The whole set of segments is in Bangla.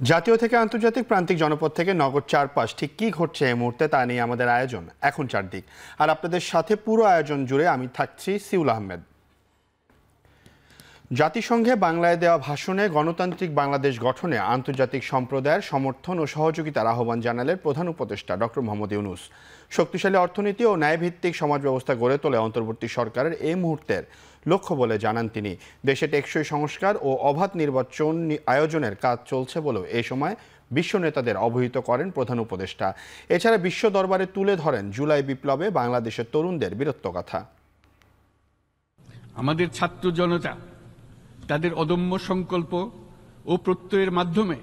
জাতীয় থেকে আন্তর্জাতিক প্রান্তিক জনপদ থেকে নগর চারপাশ ঠিক কী ঘটছে এই মুহূর্তে তা নিয়ে আমাদের আয়োজন এখন চারদিক। আর আপনাদের সাথে পুরো আয়োজন জুড়ে আমি থাকছি সিউল আহমেদ। জাতিসংঘে বাংলায় দেওয়া ভাষণে গণতান্ত্রিক বাংলাদেশ গঠনে আন্তর্জাতিক সম্প্রদায়ের সমর্থন ও সহযোগিতার আহ্বান জানালেন প্রধান উপদেষ্টা ডক্টর মোহাম্মদ ইউনূস। শক্তিশালী অর্থনীতি ও ন্যায়ভিত্তিক সমাজ ব্যবস্থা গড়ে তোলে অন্তর্বর্তী সরকারের এই মুহূর্তের লক্ষ্য বলে জানান তিনি। দেশে টেকসই সংস্কার ও অবাধ নির্বাচন আয়োজনের কাজ চলছে বলেও এ সময় বিশ্ব নেতাদের অবহিত করেন প্রধান উপদেষ্টা। এছাড়া বিশ্ব দরবারে তুলে ধরেন জুলাই বিপ্লবে বাংলাদেশের তরুণদের বীরত্বগাথা। আমাদের ছাত্র জনতা তাদের অদম্য সংকল্প ও প্রত্যয়ের মাধ্যমে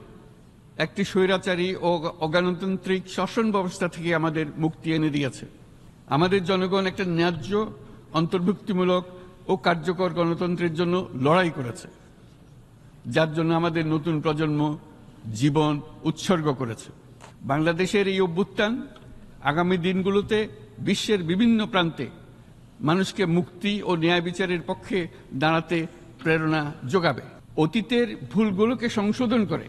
একটি স্বৈরাচারী ও অগণতান্ত্রিক শাসন ব্যবস্থা থেকে আমাদের মুক্তি এনে দিয়েছে। আমাদের জনগণ একটা ন্যায্য, অন্তর্ভুক্তিমূলক ও কার্যকর গণতন্ত্রের জন্য লড়াই করেছে, যার জন্য আমাদের নতুন প্রজন্ম জীবন উৎসর্গ করেছে। বাংলাদেশের এই অভ্যুত্থান আগামী দিনগুলোতে বিশ্বের বিভিন্ন প্রান্তে মানুষকে মুক্তি ও ন্যায় বিচারের পক্ষে দাঁড়াতে প্রেরণা যোগাবে। অতীতের ভুলগুলোকে সংশোধন করে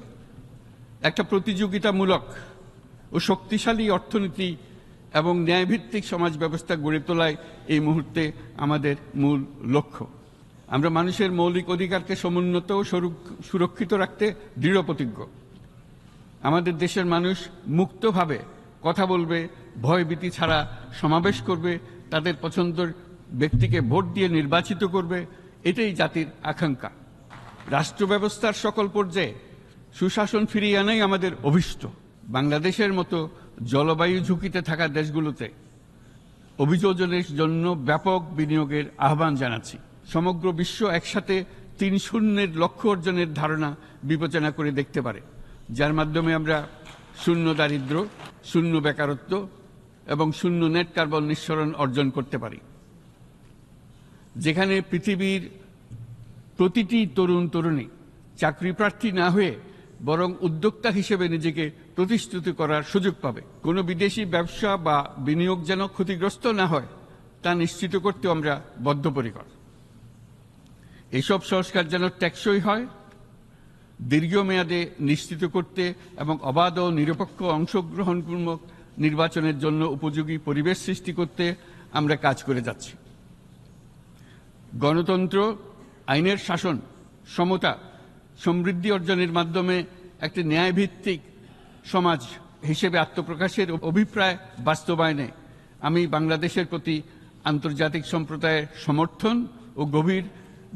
একটা প্রতিযোগিতামূলক ও শক্তিশালী অর্থনীতি এবং ন্যায়ভিত্তিক সমাজ ব্যবস্থা গড়ে তোলায় এই মুহূর্তে আমাদের মূল লক্ষ্য। আমরা মানুষের মৌলিক অধিকারকে সমুন্নত ও সুরক্ষিত রাখতে দৃঢ় প্রতিজ্ঞ। আমাদের দেশের মানুষ মুক্তভাবে কথা বলবে, ভয়ভীতি ছাড়া সমাবেশ করবে, তাদের পছন্দের ব্যক্তিকে ভোট দিয়ে নির্বাচিত করবে, এটাই জাতির আকাঙ্ক্ষা। রাষ্ট্র ব্যবস্থার সকল পর্যায়ে সুশাসন ফিরিয়ে আনাই আমাদের অভীষ্ট। বাংলাদেশের মতো জলবায়ু ঝুঁকিতে থাকা দেশগুলোতে অভিযোজনের জন্য ব্যাপক বিনিয়োগের আহ্বান জানাচ্ছি। সমগ্র বিশ্ব একসাথে ৩-০ লক্ষ্য অর্জনের ধারণা বিবেচনা করে দেখতে পারে, যার মাধ্যমে আমরা শূন্য দারিদ্র্য, শূন্য বেকারত্ব এবং শূন্য নেট কার্বন নিঃসরণ অর্জন করতে পারি। যেখানে পৃথিবীর প্রতিটি তরুণ তরুণী চাকরি প্রার্থী না হয়ে বরং উদ্যোক্তা হিসেবে নিজেকে প্রতিষ্ঠিত করার সুযোগ পাবে। কোনো বিদেশি ব্যবসা বা বিনিয়োগ যেন ক্ষতিগ্রস্ত না হয় তা নিশ্চিত করতে আমরা বদ্ধপরিকর। এসব সংস্কার যেন টেকসই হয়, দীর্ঘমেয়াদে নিশ্চিত করতে এবং অবাধ ও নিরপেক্ষ অংশগ্রহণমূলক নির্বাচনের জন্য উপযোগী পরিবেশ সৃষ্টি করতে আমরা কাজ করে যাচ্ছি। গণতন্ত্র, আইনের শাসন, সমতা, সমৃদ্ধি অর্জনের মাধ্যমে একটি ন্যায়ভিত্তিক সমাজ হিসেবে আত্মপ্রকাশের অভিপ্রায় বাস্তবায়নে আমি বাংলাদেশের প্রতি আন্তর্জাতিক সম্প্রদায়ের সমর্থন ও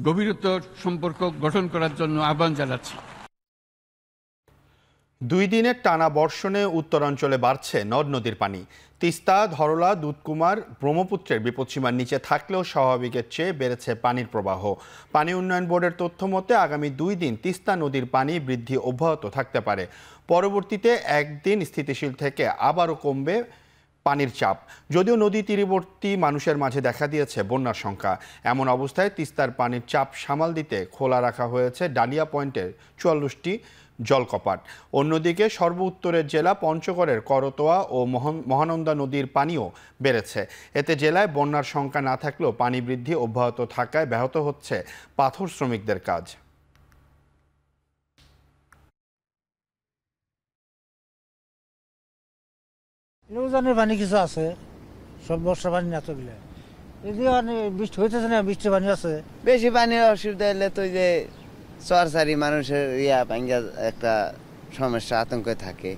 গভীরতর সম্পর্ক গঠন করার জন্য আহ্বান জানাচ্ছি। 2 দিনের টানা বর্ষণে উত্তরাঞ্চলে বাড়ছে নদ নদীর পানি। তিস্তা, ধরলা, দুধকুমার, ব্রহ্মপুত্রের বিপদসীমার নিচে থাকলেও স্বাভাবিকের চেয়ে বেড়েছে পানির প্রবাহ। পানি উন্নয়ন বোর্ডের তথ্য মতে আগামী 2 দিন তিস্তা নদীর পানি বৃদ্ধি অব্যাহত থাকতে পারে। পরবর্তীতে একদিন স্থিতিশীল থেকে আবারও কমবে পানির চাপ। যদিও নদী তীরবর্তী মানুষের মাঝে দেখা দিয়েছে বন্যার সংখ্যা। এমন অবস্থায় তিস্তার পানির চাপ সামাল দিতে খোলা রাখা হয়েছে ডালিয়া পয়েন্টের 44টি জলকপাট। অন্যদিকে সর্ব উত্তরের জেলা পঞ্চগড়ের করতোয়া ও মহানন্দা নদীর পানিও বেড়েছে। এতে জেলায় বন্যার সংখ্যা না থাকলেও পানি বৃদ্ধি অব্যাহত থাকায় ব্যাহত হচ্ছে পাথর শ্রমিকদের কাজ। নৌজানের পানি কিছু আছে, সব বর্ষা পানি না থাকলে বৃষ্টি হইতেছে না, বৃষ্টির পানি আছে। বেশি পানির অসুবিধা হলে তো যে সরসারি মানুষের একটা সমস্যা, আতঙ্ক থাকে।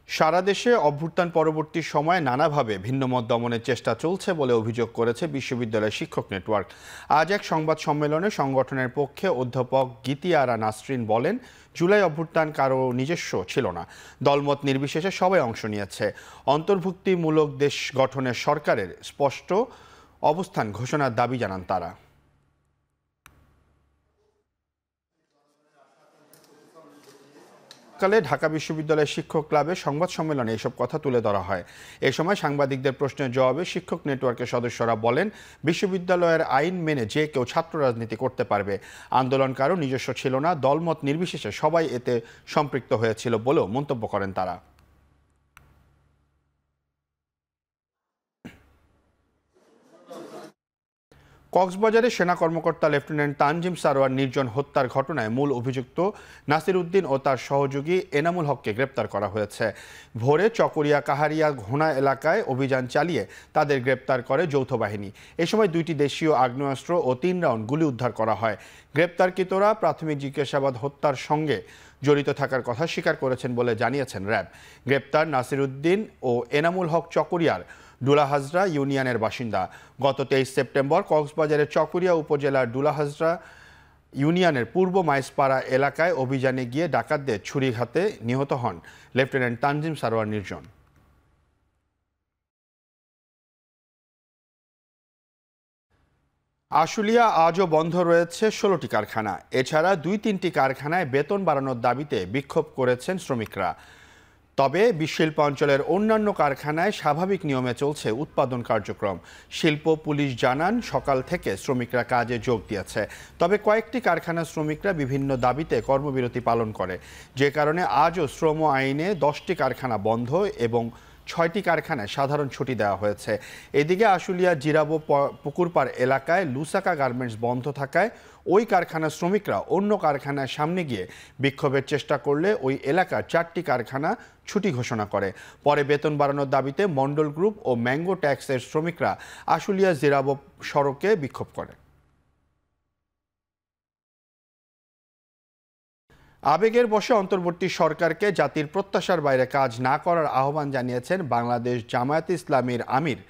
সারা দেশে অভ্যুত্থান পরবর্তী সময়ে নানাভাবে ভিন্নমত দমনের চেষ্টা চলছে বলে অভিযোগ করেছে বিশ্ববিদ্যালয় শিক্ষক নেটওয়ার্ক। আজ এক সংবাদ সম্মেলনে সংগঠনের পক্ষে অধ্যাপক গীতিয়ারা নাসরিন বলেন, জুলাই অভ্যুত্থান কারো নিজস্ব ছিল না, দলমত নির্বিশেষে সবাই অংশ নিয়েছে। অন্তর্ভুক্তিমূলক দেশ গঠনের সরকারের স্পষ্ট অবস্থান ঘোষণার দাবি জানান তারা। কালে ঢাকা বিশ্ববিদ্যালয়ের শিক্ষক ক্লাবে সংবাদ সম্মেলনে এসব কথা তুলে ধরা হয়। এ সময় সাংবাদিকদের প্রশ্নের জবাবে শিক্ষক নেটওয়ার্কের সদস্যরা বলেন, বিশ্ববিদ্যালয়ের আইন মেনে যে কেউ ছাত্র রাজনীতি করতে পারবে। আন্দোলন কারো নিজস্ব ছিল না, দলমত নির্বিশেষে সবাই এতে সম্পৃক্ত হয়েছিল বলেও মন্তব্য করেন তারা। কক্সবাজারে সেনা কর্মকর্তা লেফটেন্যান্ট তানজিম সারোয়ার নির্জন হত্যার ঘটনায় মূল অভিযুক্ত নাসির উদ্দিন ও তার সহযোগী এনামুল হককে গ্রেপ্তার করা হয়েছে। ভোরে চকরিয়া কাহারিয়া ঘোনা এলাকায় অভিযান চালিয়ে তাদের গ্রেপ্তার করে যৌথ বাহিনী। এ সময় 2টি দেশীয় আগ্নেয়াস্ত্র ও 3 রাউন্ড গুলি উদ্ধার করা হয়। গ্রেপ্তারকৃতরা প্রাথমিক জিজ্ঞাসাবাদ হত্যার সঙ্গে জড়িত থাকার কথা স্বীকার করেছেন বলে জানিয়েছেন র্যাব। গ্রেপ্তার নাসির উদ্দিন ও এনামুল হক চকরিয়ার ডুলাহাজরা ইউনিয়নের বাসিন্দা। গত 23 সেপ্টেম্বর কক্সবাজারের চকরিয়া উপজেলার ডুলাহাজরা ইউনিয়নের পূর্ব মাইসপাড়া এলাকায় অভিযানে গিয়ে ডাকাতদের ছুরিঘাতে নিহত হন লেফটেন্যান্ট তানজিম সারোয়ার নির্জন। আশুলিয়া আজও বন্ধ রয়েছে 16টি কারখানা। এছাড়া 2-3টি কারখানায় বেতন বাড়ানোর দাবিতে বিক্ষোভ করেছেন শ্রমিকরা। তবে শিল্প অঞ্চলের অন্যান্য কারখানায় স্বাভাবিক নিয়মে চলছে উৎপাদন কার্যক্রম। শিল্প পুলিশ জানান সকাল থেকে শ্রমিকরা কাজে যোগ দিয়েছে। তবে কয়েকটি কারখানার শ্রমিকরা বিভিন্ন দাবিতে কর্মবিরতি পালন করে, যে কারণে আজও শ্রম আইনে 10টি কারখানা বন্ধ এবং 6টি কারখানায় সাধারণ ছুটি দেওয়া হয়েছে। এদিকে আশুলিয়া জিরাবো পুকুরপাড় এলাকায় লুসাকা গার্মেন্টস বন্ধ থাকায় ওই কারখানার শ্রমিকরা অন্য কারখানার সামনে গিয়ে বিক্ষোভের চেষ্টা করলে ওই এলাকার 4টি কারখানা ছুটি ঘোষণা করে। পরে বেতন বাড়ানোর দাবিতে মন্ডল গ্রুপ ও ম্যাঙ্গো ট্যাক্সের শ্রমিকরা আশুলিয়া জিরাবো সড়কে বিক্ষোভ করে। আবেগের বশে অন্তর্বর্তী সরকারকে জাতির প্রত্যাশার বাইরে কাজ না করার আহ্বান জানিয়েছেন বাংলাদেশ জামায়াতে ইসলামীর আমির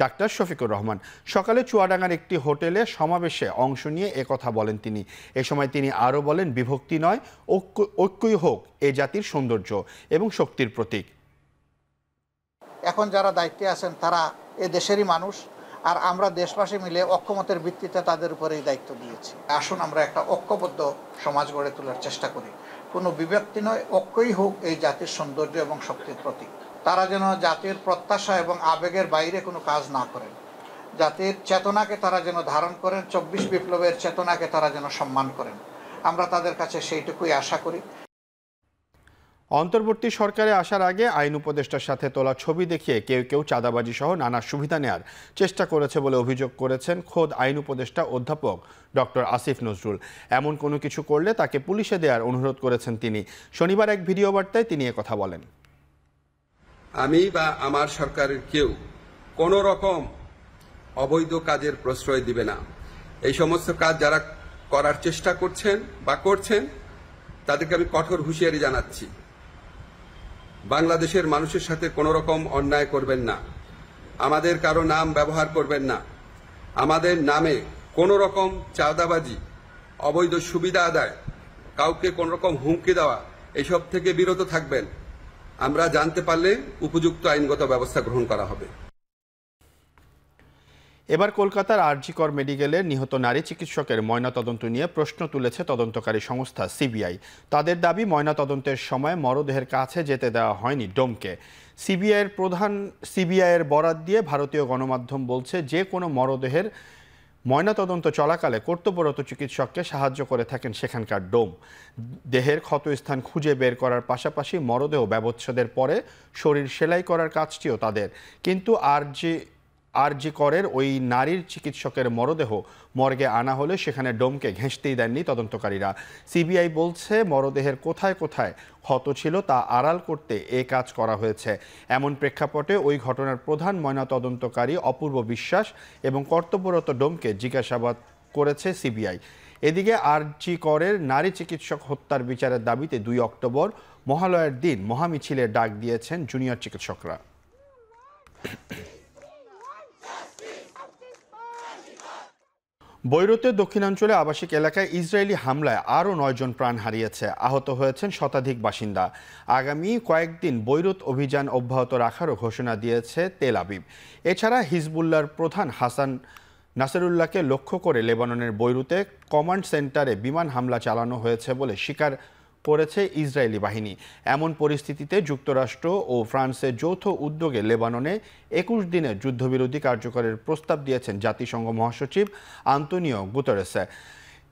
ডাক্তার শফিকুর রহমান। সকালে চুয়াডাঙ্গার একটি হোটেলে সমাবেশে অংশ নিয়ে একথা বলেন তিনি। এ সময় তিনি আরও বলেন, বিভক্তি নয়, ঐক্যই হোক এ জাতির সৌন্দর্য এবং শক্তির প্রতীক। এখন যারা দায়িত্বে আছেন তারা এ দেশেরই মানুষ, আর আমরা দেশবাসী মিলে ঐক্যমতের ভিত্তিতে তাদের উপরে এই দায়িত্ব দিয়েছি। আসুন আমরা একটা ঐক্যবদ্ধ সমাজ গড়ে তোলার চেষ্টা করি। কোনো বিভক্তি নয়, ঐক্যই হোক এই জাতির সৌন্দর্য এবং শক্তির প্রতীক। তারা যেন জাতির প্রত্যাশা এবং আবেগের বাইরে কোনো কাজ না করেন। জাতির চেতনাকে তারা যেন ধারণ করেন, 24 বিপ্লবের চেতনাকে তারা যেন সম্মান করেন। আমরা তাদের কাছে সেইটুকুই আশা করি। অন্তর্বর্তী সরকারে আসার আগে আইন উপদেষ্টার সাথে তোলা ছবি দেখিয়ে কেউ কেউ চাঁদাবাজি সহ নানা সুবিধা নেয়ার চেষ্টা করেছে বলে অভিযোগ করেছেন খোদ আইন উপদেষ্টা অধ্যাপক ডক্টর আসিফ নজরুল। এমন কোনো কিছু করলে তাকে পুলিশে দেওয়ার অনুরোধ করেছেন তিনি। শনিবার এক ভিডিও বার্তায় তিনি একথা বলেন। আমি বা আমার সরকারের কেউ কোনো রকম অবৈধ কাজের প্রশ্রয় দিবে না। এই সমস্ত কাজ যারা করার চেষ্টা করছেন বা করছেন তাদেরকে আমি কঠোর হুঁশিয়ারি জানাচ্ছি। বাংলাদেশের মানুষের সাথে কোনো রকম অন্যায় করবেন না, আমাদের কারো নাম ব্যবহার করবেন না, আমাদের নামে কোনো রকম চাঁদাবাজি, অবৈধ সুবিধা আদায়, কাউকে কোনো রকম হুমকি দেওয়া, এসব থেকে বিরত থাকবেন। আমরা জানতে পারলে উপযুক্ত আইনগত ব্যবস্থা গ্রহণ করা হবে। এবার কলকাতার আরজি কর মেডিকেলের নিহত নারী চিকিৎসকের ময়নাতদন্ত নিয়ে প্রশ্ন তুলেছে তদন্তকারী সংস্থা সিবিআই। তাদের দাবি, ময়নাতদন্তের সময় মরদেহের কাছে যেতে দেওয়া হয়নি ডোমকে। সিবিআইয়ের বরাত দিয়ে ভারতীয় গণমাধ্যম বলছে, যে কোনো মরদেহের ময়নাতদন্ত চলাকালে কর্তব্যরত চিকিৎসককে সাহায্য করে থাকেন সেখানকার ডোম। দেহের ক্ষতস্থান খুঁজে বের করার পাশাপাশি মরদেহ ব্যবচ্ছেদের পরে শরীর সেলাই করার কাজটিও তাদের। কিন্তু আরজি করের ওই নারীর চিকিৎসকের মরদেহ মর্গে আনা হলে সেখানে ডোমকে ঘেঁষতেই দেননি তদন্তকারীরা। সিবিআই বলছে, মরদেহের কোথায় কোথায় ক্ষত ছিল তা আড়াল করতে এ কাজ করা হয়েছে। এমন প্রেক্ষাপটে ওই ঘটনার প্রধান ময়নাতদন্তকারী অপূর্ব বিশ্বাস এবং কর্তব্যরত ডোমকে জিজ্ঞাসাবাদ করেছে সিবিআই। এদিকে আরজি করের নারী চিকিৎসক হত্যার বিচারের দাবিতে 2 অক্টোবর মহালয়ার দিন মহামিছিলের ডাক দিয়েছেন জুনিয়র চিকিৎসকরা। বৈরুতের দক্ষিণাঞ্চলে আবাসিক এলাকায় ইসরায়েলি হামলায় আরও 9 জন প্রাণ হারিয়েছে, আহত হয়েছেন শতাধিক বাসিন্দা। আগামী কয়েকদিন বৈরুত অভিযান অব্যাহত রাখারও ঘোষণা দিয়েছে তেল আবিব। এছাড়া হিজবুল্লাহর প্রধান হাসান নাসরুল্লাহকে লক্ষ্য করে লেবাননের বৈরুতে কমান্ড সেন্টারে বিমান হামলা চালানো হয়েছে বলে স্বীকার করেছে ইসরায়েলি বাহিনী। এমন পরিস্থিতিতে যুক্তরাষ্ট্র ও ফ্রান্সের যৌথ উদ্যোগে লেবাননে 21 দিনের যুদ্ধবিরতি কার্যকরের প্রস্তাব দিয়েছেন জাতিসংঘ মহাসচিব আন্তোনিও গুতেরেস।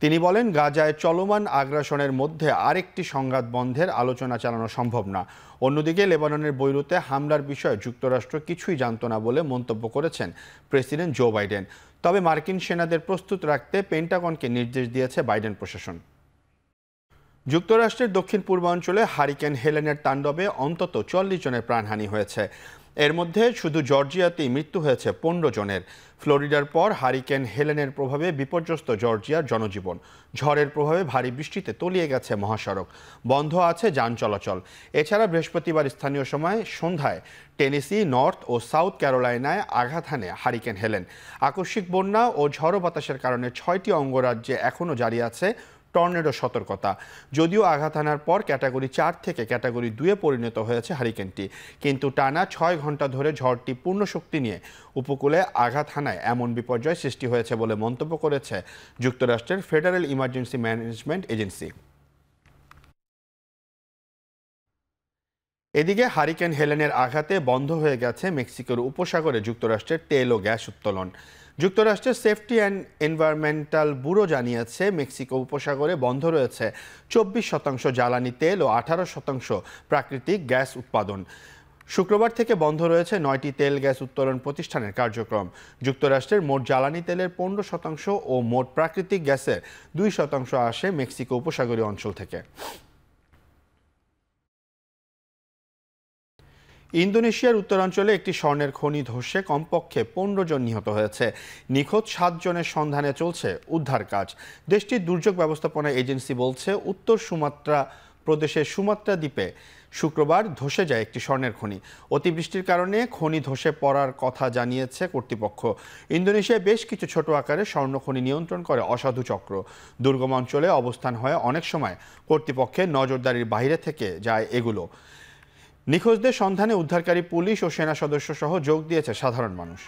তিনি বলেন, গাজায় চলমান আগ্রাসনের মধ্যে আরেকটি সংঘাত বন্ধের আলোচনা চালানো সম্ভব না। অন্যদিকে লেবাননের বৈরুতে হামলার বিষয়ে যুক্তরাষ্ট্র কিছুই জানত না বলে মন্তব্য করেছেন প্রেসিডেন্ট জো বাইডেন। তবে মার্কিন সেনাদের প্রস্তুত রাখতে পেন্টাগনকে নির্দেশ দিয়েছে বাইডেন প্রশাসন। যুক্তরাষ্ট্রের দক্ষিণ পূর্বাঞ্চলে হারিকেন হেলেনের তাণ্ডবে অন্তত ৪০ জনের প্রাণহানি হয়েছে। এর মধ্যে শুধু জর্জিয়াতেই মৃত্যু হয়েছে ১৫ জনের। ফ্লোরিডার পর হারিকেন হেলেনের প্রভাবে বিপর্যস্ত জর্জিয়ার জনজীবন। ঝড়ের প্রভাবে ভারী বৃষ্টিতে তলিয়ে গেছে মহাসড়ক, বন্ধ আছে যান চলাচল। এছাড়া বৃহস্পতিবার স্থানীয় সময় সন্ধ্যায় টেনেসি, নর্থ ও সাউথ ক্যারোলাইনায় আঘাত হানে হারিকেন হেলেন। আকস্মিক বন্যা ও ঝড়ো বাতাসের কারণে ৬টি অঙ্গরাজ্যে এখনও জারি আছে টর্নেডো সতর্কতা। যদিও আঘাত হানার পর ক্যাটাগরি ৪ থেকে ক্যাটাগরি 2-এ পরিণত হয়েছে হারিকেনটি, কিন্তু টানা ৬ ঘন্টা ধরে ঝড়টি পূর্ণ শক্তি নিয়ে উপকূলে আঘাত হানায় এমন বিপর্যয় সৃষ্টি হয়েছে বলে মন্তব্য করেছে যুক্তরাষ্ট্রের ফেডারেল ইমার্জেন্সি ম্যানেজমেন্ট এজেন্সি। এদিকে হারিকেন হেলেনের আঘাতে বন্ধ হয়ে গেছে মেক্সিকোর উপসাগরে যুক্তরাষ্ট্রের তেল ও গ্যাস উত্তোলন। যুক্তরাষ্ট্রের সেফটি অ্যান্ড এনভায়রনমেন্টাল ব্যুরো জানিয়েছে, মেক্সিকো উপসাগরে বন্ধ রয়েছে 24% জ্বালানি তেল ও 18% প্রাকৃতিক গ্যাস উৎপাদন। শুক্রবার থেকে বন্ধ রয়েছে 9টি তেল গ্যাস উত্তোলন প্রতিষ্ঠানের কার্যক্রম। যুক্তরাষ্ট্রের মোট জ্বালানি তেলের 15% ও মোট প্রাকৃতিক গ্যাসের 2% আসে মেক্সিকো উপসাগরীয় অঞ্চল থেকে। ইন্দোনেশিয়ার উত্তরাঞ্চলে একটি স্বর্ণের খনি ধসে কমপক্ষে 15 জন নিহত হয়েছে। নিখোঁজ 7 জনের সন্ধানে চলছে উদ্ধার কাজ। দেশটির দুর্যোগ ব্যবস্থাপনা এজেন্সি বলছে, উত্তর সুমাত্রা প্রদেশের সুমাত্রা দ্বীপে শুক্রবার ধসে যায় একটি স্বর্ণের খনি। অতিবৃষ্টির কারণে খনি ধসে পড়ার কথা জানিয়েছে কর্তৃপক্ষ। ইন্দোনেশিয়ায় বেশ কিছু ছোট আকারে স্বর্ণ খনি নিয়ন্ত্রণ করে অসাধু চক্র। দুর্গম অঞ্চলে অবস্থান হয়ে অনেক সময় কর্তৃপক্ষের নজরদারির বাইরে থেকে যায় এগুলো। নিখোঁজদের সন্ধানে উদ্ধারকারী পুলিশ ও সেনা সদস্য সহ যোগ দিয়েছে সাধারণ মানুষ।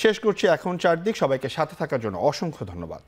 শেষ করছি এখন চারদিক। সবাইকে সাথে থাকার জন্য অসংখ্য ধন্যবাদ।